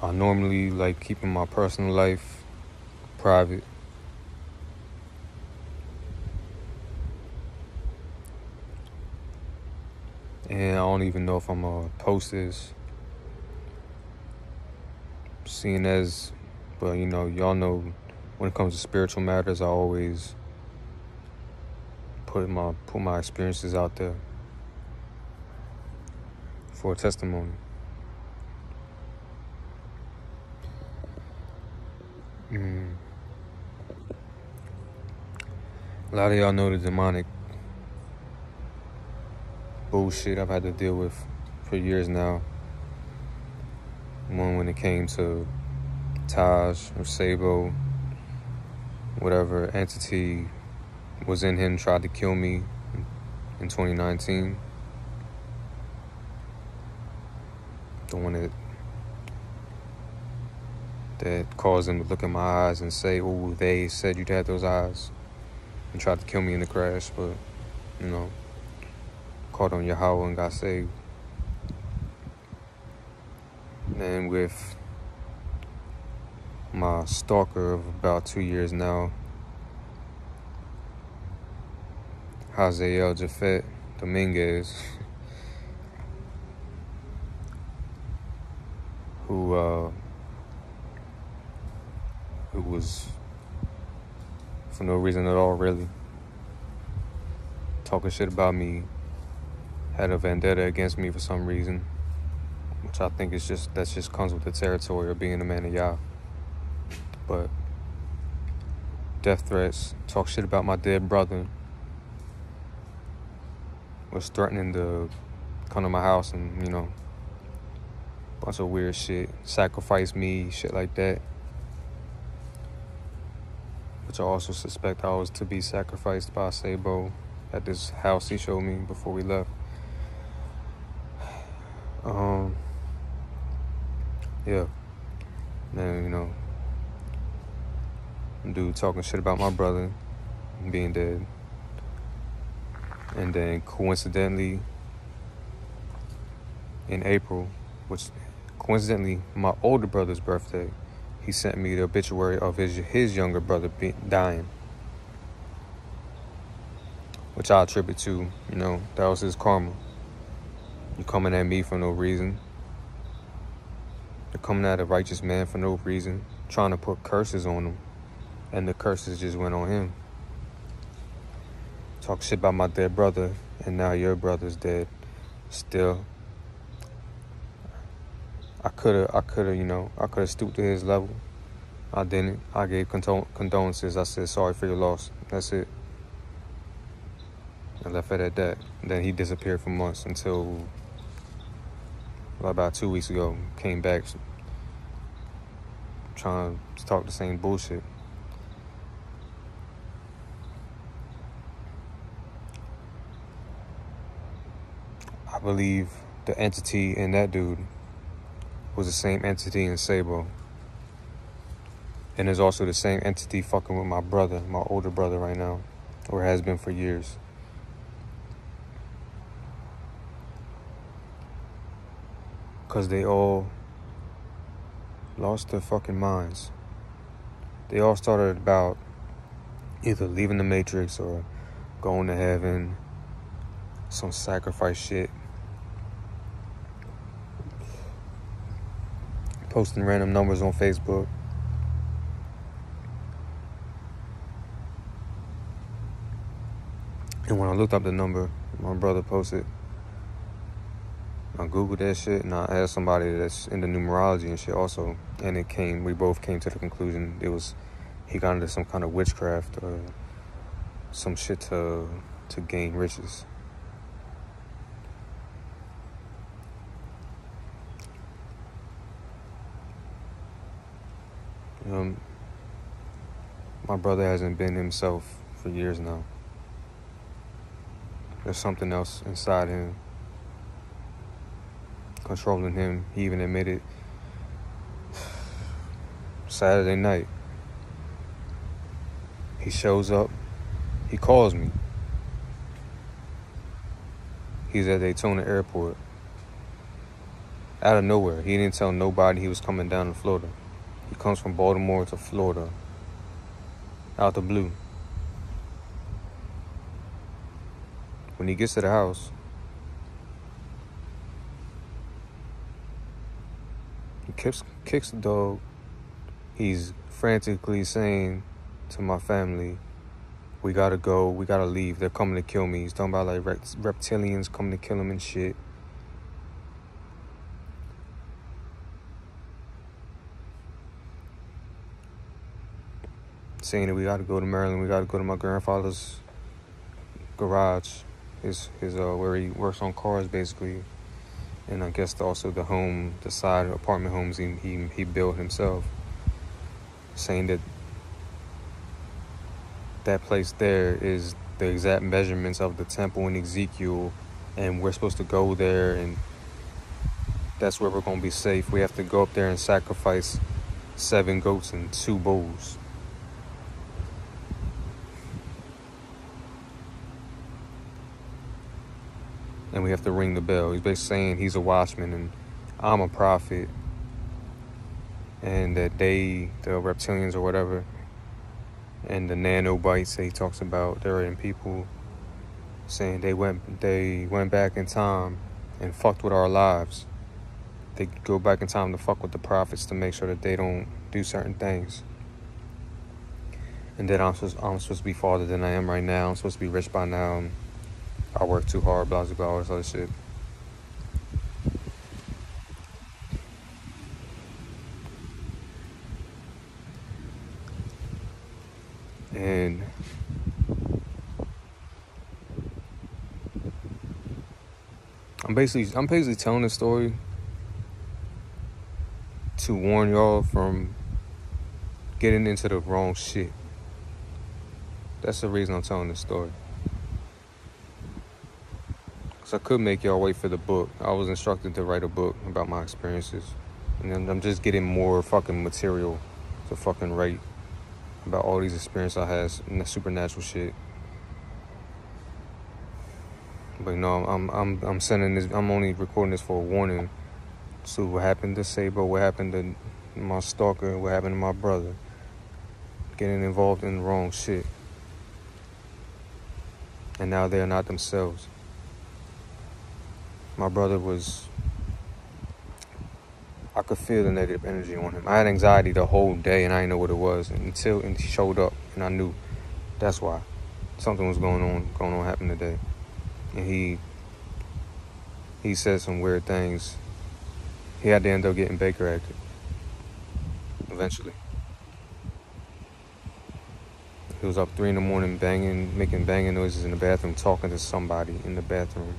I normally like keeping my personal life private. And I don't even know if I'm gonna post this, seeing as, but y'all know when it comes to spiritual matters, I always put my experiences out there for a testimony. A lot of y'all know the demonic bullshit I've had to deal with for years now. One when it came to Taj or Sabo, whatever entity was in him tried to kill me in 2019. The one that caused them to look in my eyes and say, "Oh, they said you had those eyes," and tried to kill me in the crash, but caught on Yahweh and got saved. And with my stalker of about 2 years now, Hazael Japhet Dominguez, who was, for no reason at all really, talking shit about me, had a vendetta against me for some reason, which I think is just comes with the territory of being a man of Yah. But death threats, talk shit about my dead brother, was threatening to come to my house and, bunch of weird shit, sacrifice me, shit like that. Which I also suspect I was to be sacrificed by Sabo at this house he showed me before we left. Yeah. Man, dude talking shit about my brother being dead. And then coincidentally, in April, which coincidentally my older brother's birthday, he sent me the obituary of his younger brother dying, which I attribute to, that was his karma. You coming at me for no reason. You're coming at a righteous man for no reason, trying to put curses on him, and the curses just went on him. Talk shit about my dead brother, and now your brother's dead. Still, I could have stooped to his level. I didn't. I gave condolences. I said sorry for your loss. That's it. I left it at that. Then he disappeared for months until about 2 weeks ago. Came back trying to talk the same bullshit. I believe the entity in that dude was the same entity in Sabo. And there's also the same entity fucking with my brother, my older brother right now, or has been for years. Because they all lost their fucking minds. They all started about either leaving the Matrix or going to heaven, some sacrifice shit, posting random numbers on Facebook. And when I looked up the number my brother posted, I Googled that shit and I asked somebody that's into numerology and shit also, and we both came to the conclusion he got into some kind of witchcraft or some shit to gain riches. My brother hasn't been himself for years now. There's something else inside him controlling him. He even admitted Saturday night. He shows up. He calls me. He's at Daytona Airport Out of nowhere. He didn't tell nobody he was coming down to Florida. He comes from Baltimore to Florida. Out the blue. When he gets to the house, he kicks the dog. He's frantically saying to my family, we gotta go, we gotta leave, they're coming to kill me. He's talking about like reptilians coming to kill him and shit. Saying that we gotta go to Maryland, we gotta go to my grandfather's garage, his where he works on cars basically, and I guess also the side apartment homes he built himself. Saying that place there is the exact measurements of the temple in Ezekiel, and we're supposed to go there, and that's where we're gonna be safe. We have to go up there and sacrifice 7 goats and 2 bulls. And we have to ring the bell. He's basically saying he's a watchman and I'm a prophet. And that the reptilians or whatever, and the nanobites that he talks about, they're in people, saying they went back in time and fucked with our lives. They go back in time to fuck with the prophets to make sure that they don't do certain things. And that I'm supposed to be farther than I am right now. I'm supposed to be rich by now. I work too hard, blah, blah, blah, all this other shit. And I'm basically telling this story to warn y'all from getting into the wrong shit. That's the reason I'm telling this story. Because I could make y'all wait for the book. I was instructed to write a book about my experiences. And then I'm just getting more fucking material to fucking write about all these experiences I had and the supernatural shit. But no, I'm sending this. I'm only recording this for a warning. So what happened to Sabo? What happened to my stalker? What happened to my brother? Getting involved in the wrong shit. And now they're not themselves. My brother I could feel the negative energy on him. I had anxiety the whole day and I didn't know what it was until he showed up and I knew that's why. Something was going on happened today. And he said some weird things. He had to end up getting Baker acted eventually. He was up 3 a.m. making banging noises in the bathroom, talking to somebody in the bathroom.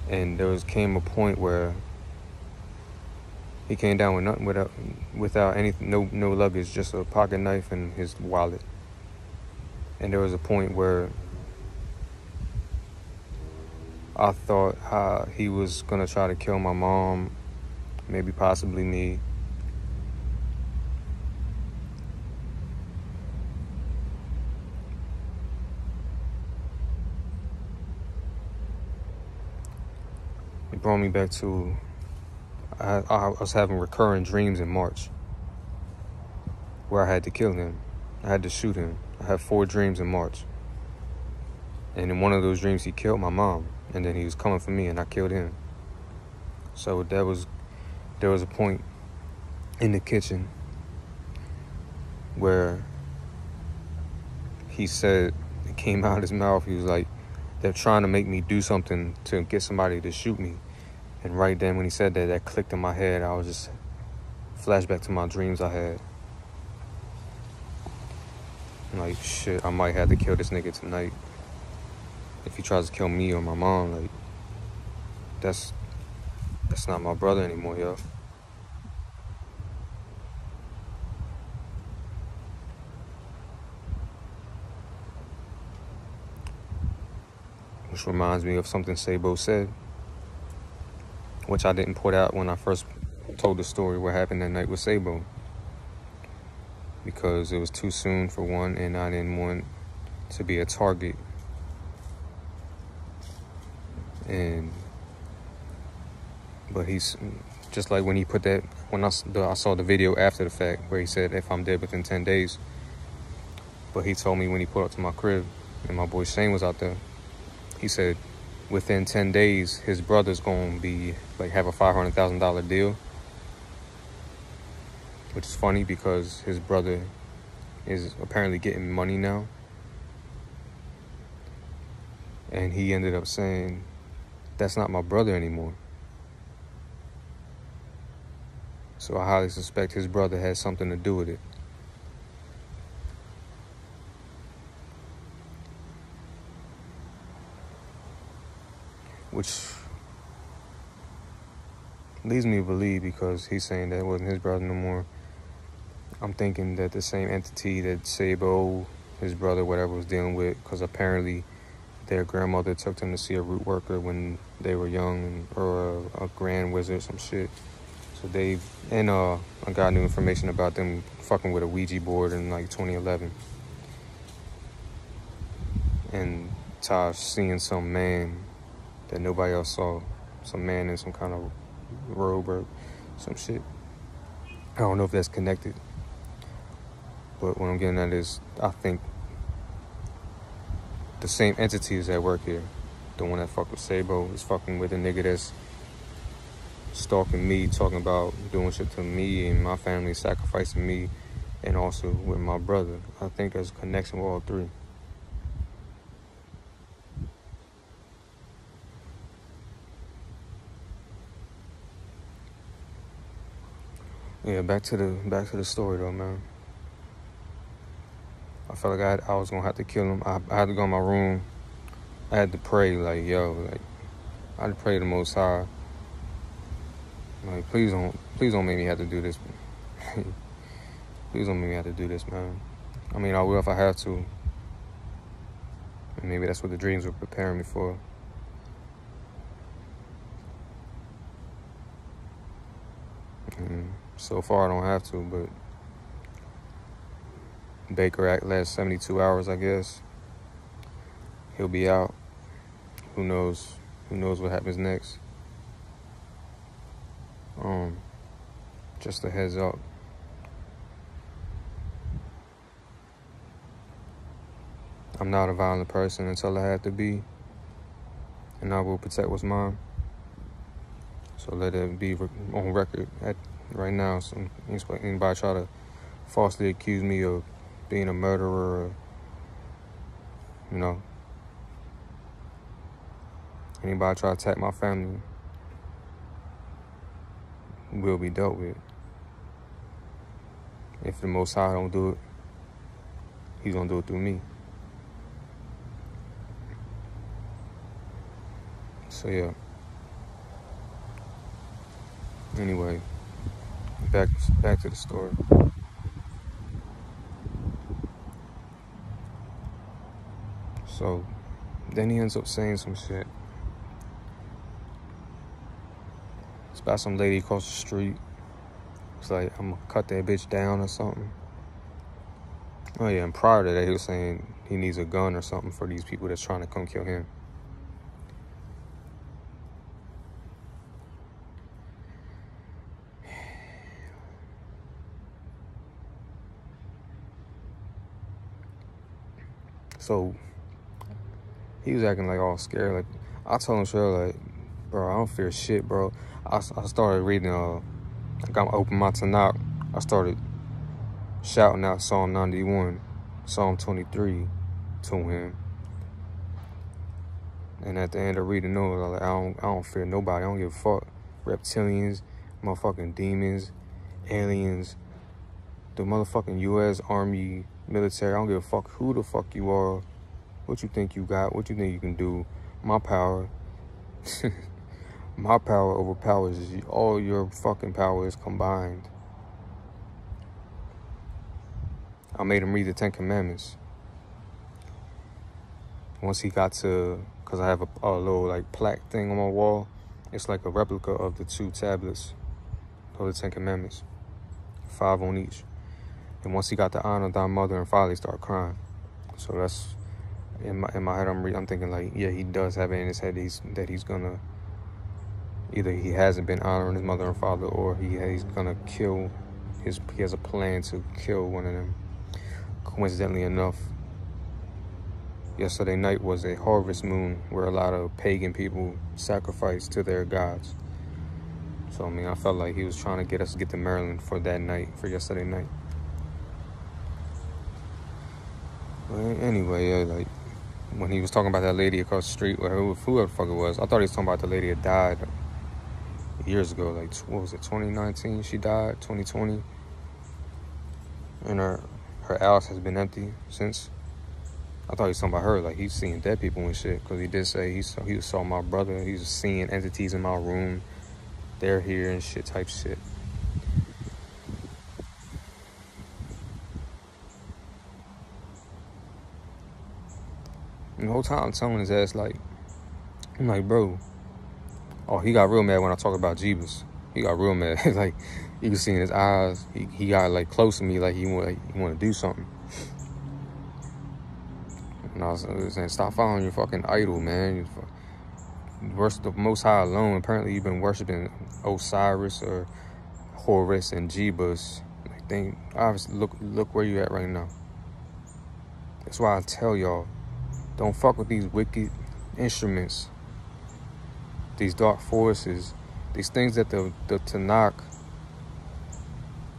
And came a point where he came down with nothing, without anything, no luggage, just a pocket knife and his wallet. And there was a point where I thought he was gonna try to kill my mom, maybe possibly me. It brought me back to I was having recurring dreams in March where I had to kill him. I had to shoot him. I had 4 dreams in March. And in one of those dreams, he killed my mom. And then he was coming for me and I killed him. So there was a point in the kitchen where he said, it came out of his mouth, he was like, they're trying to make me do something to get somebody to shoot me. And right then when he said that clicked in my head. I was just flashback to my dreams I had. I'm like, shit, I might have to kill this nigga tonight. If he tries to kill me or my mom, like, that's not my brother anymore, yo. Which reminds me of something Sabo said, which I didn't put out when I first told the story what happened that night with Sabo. Because it was too soon for one, and I didn't want to be a target. But Just like when he put that, when I saw the video after the fact where he said if I'm dead within 10 days. But he told me when he pulled up to my crib and my boy Shane was out there, he said within 10 days his brother's gonna be like have a $500,000 deal. Which is funny because his brother is apparently getting money now. And he ended up saying, that's not my brother anymore. So I highly suspect his brother has something to do with it. Which leads me to believe, because he's saying that it wasn't his brother no more, I'm thinking that the same entity that Sabo, his brother, whatever, was dealing with, because apparently their grandmother took them to see a root worker when they were young, or a grand wizard, some shit. So I got new information about them fucking with a Ouija board in like 2011. And Tosh seeing some man that nobody else saw. Some man in some kind of robe or some shit. I don't know if that's connected. But what I'm getting at is, I think the same entity is at work here. The one that fucked with Sabo is fucking with a nigga that's stalking me, talking about doing shit to me and my family, sacrificing me, and also with my brother. I think there's a connection with all three. Yeah, back to the story though, man. I felt like I was gonna have to kill him. I had to go in my room. I had to pray, like, I had to pray to the Most High. Like, please don't make me have to do this. Please don't make me have to do this, man. I mean, I will if I have to. And maybe that's what the dreams were preparing me for. And so far, I don't have to, but Baker Act lasts 72 hours, I guess. He'll be out. Who knows? Who knows what happens next? Just a heads up. I'm not a violent person until I have to be, and I will protect what's mine. So let it be on record right now. So anybody try to falsely accuse me of being a murderer, or, anybody try to attack my family will be dealt with. If the Most High don't do it, he's gonna do it through me. So yeah. Anyway, back to the story. So then he ends up saying some shit. It's about some lady across the street. It's like, I'm gonna cut that bitch down or something. Oh yeah, and prior to that, he was saying he needs a gun or something for these people that's trying to come kill him. So he was acting like all scared. Like, I told him straight, like, bro, I don't fear shit, bro. I started reading, I opened my Tanakh. I started shouting out Psalm 91, Psalm 23 to him. And at the end of reading those, I was like, I don't fear nobody. I don't give a fuck. Reptilians, motherfucking demons, aliens, the motherfucking U.S. Army, military. I don't give a fuck who the fuck you are, what you think you got, what you think you can do. My power, my power overpowers all your fucking powers combined. I made him read the 10 Commandments. Once he got to, because I have a little like plaque thing on my wall. It's like a replica of the 2 tablets of the 10 Commandments, 5 on each. And once he got to honor thy mother and father, he started crying. So that's, in my head, I'm thinking like, yeah, he does have it in his head that he's gonna Either he hasn't been honoring his mother and father, or he's gonna kill he has a plan to kill one of them. Coincidentally enough, yesterday night was a harvest moon where a lot of pagan people sacrificed to their gods. So, I mean, I felt like he was trying to get us to get to Maryland for that night, for yesterday night. But anyway, yeah, like, when he was talking about that lady across the street, or whoever the fuck it was, I thought he was talking about the lady that died years ago. Like, what was it, 2019 she died, 2020? And her house has been empty since. I thought he was talking about her, like he's seeing dead people and shit, because he did say he saw my brother, he was seeing entities in my room, they're here and shit type shit. And the whole time I'm telling his ass, like, I'm like, bro, oh, he got real mad when I talk about Jeebus. He got real mad. Like, you can see in his eyes, he got like close to me, like he want to do something. And I was saying, stop following your fucking idol, man. You worship the Most High alone. Apparently, you've been worshiping Osiris or Horus and Jeebus. Like, obviously, look where you at right now. That's why I tell y'all, don't fuck with these wicked instruments, these dark forces, these things that the Tanakh,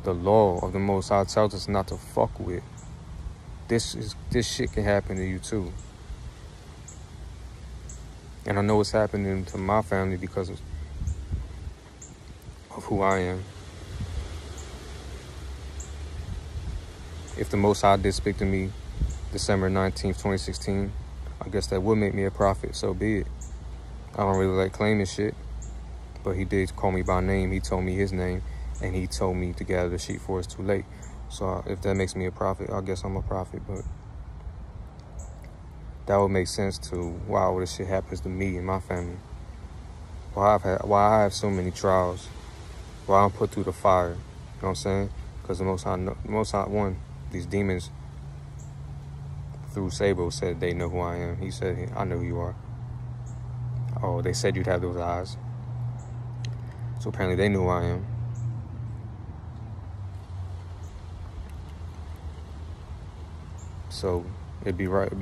the law of the Most High, tells us not to fuck with. This shit can happen to you too. And I know it's happening to my family because of who I am. If the Most High did speak to me December 19th, 2016, I guess that would make me a prophet, so be it. I don't really like claiming shit, but he did call me by name. He told me his name, and he told me to gather the sheep for it's too late. So if that makes me a prophet, I guess I'm a prophet, but that would make sense to why all this shit happens to me and my family. Why I have so many trials. Why I'm put through the fire. You know what I'm saying? Because the Most High one, these demons through Sabo said they know who I am. He said, I know who you are. Oh, they said you'd have those eyes. So apparently they knew who I am. So it'd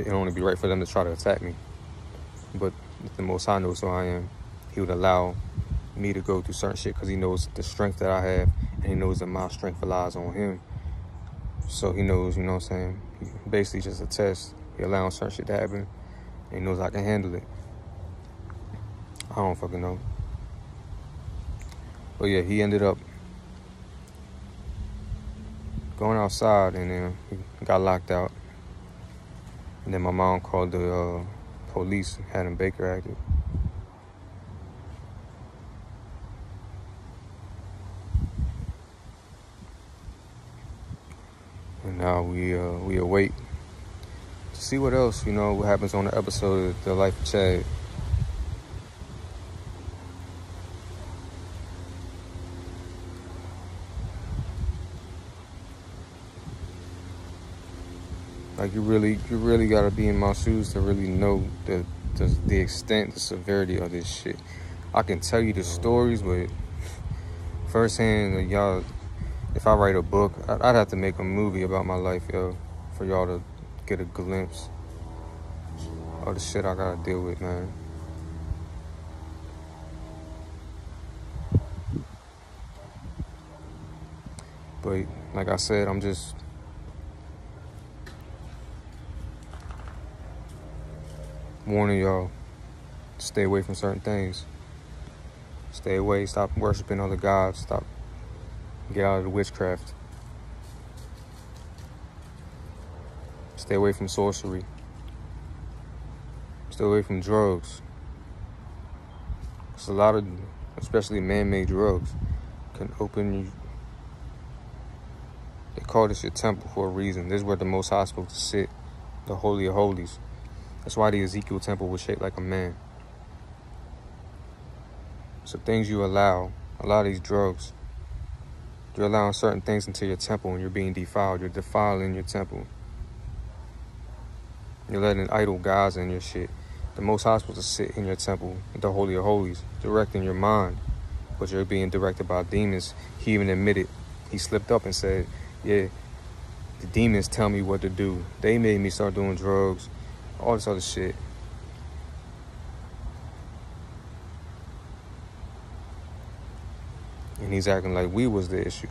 only be right for them to try to attack me. But if the Most High knows who I am, he would allow me to go through certain shit because he knows the strength that I have, and he knows that my strength relies on him. So he knows, you know what I'm saying? He basically just a test. He allowing certain shit to happen, and he knows I can handle it. I don't fucking know. But yeah, he ended up going outside, and then he got locked out. And then my mom called the police, had him Baker acted. And now we await to see what else, you know, what happens on the episode of The Life of Chad. Like, you really gotta be in my shoes to really know the extent, the severity of this shit. I can tell you the stories, but firsthand, like, y'all, if I write a book, I'd have to make a movie about my life, yo, for y'all to get a glimpse of the shit I gotta deal with, man. But like I said, I'm just warning y'all, stay away from certain things. Stay away, stop worshiping other gods, get out of the witchcraft. Stay away from sorcery. Stay away from drugs. It's a lot of, especially man-made drugs, can open you. They call this your temple for a reason. This is where the Most High is supposed to sit, the Holy of Holies. That's why the Ezekiel temple was shaped like a man. So things you allow, a lot of these drugs, you're allowing certain things into your temple and you're being defiled. You're defiling your temple. You're letting idol gods in your shit. The Most High is supposed to sit in your temple, the Holy of Holies, directing your mind. but you're being directed by demons. He even admitted, he slipped up and said, yeah, the demons tell me what to do. They made me start doing drugs, all this other shit. And he's acting like we was the issue.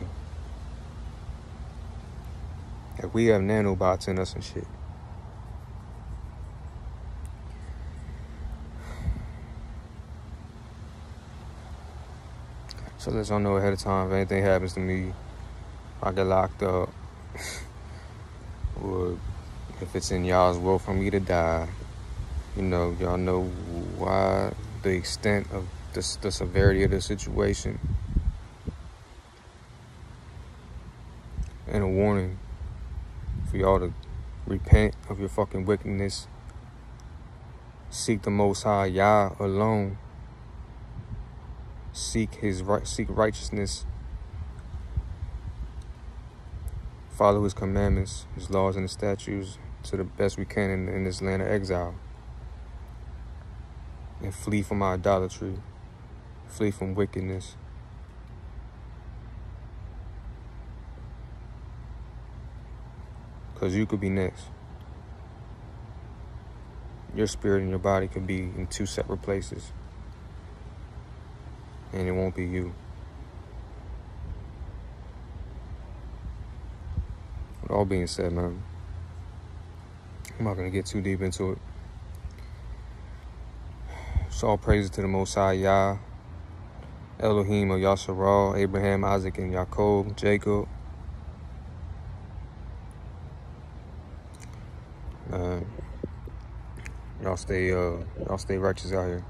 Like we have nanobots in us and shit. So let's all know ahead of time if anything happens to me, I get locked up, or if it's in y'all's will for me to die. You know, y'all know why, the extent of the severity of the situation. And a warning for y'all to repent of your fucking wickedness. Seek the Most High, Yah alone. Seek righteousness. Follow his commandments, his laws and his statutes to the best we can in this land of exile. And flee from idolatry. Flee from wickedness. Because you could be next. Your spirit and your body could be in two separate places. And it won't be you. With all being said, man, I'm not going to get too deep into it. So all praises to the Most High, Yah, Elohim of Yasharal, Abraham, Isaac, and Jacob, Jacob. Y'all stay righteous out here.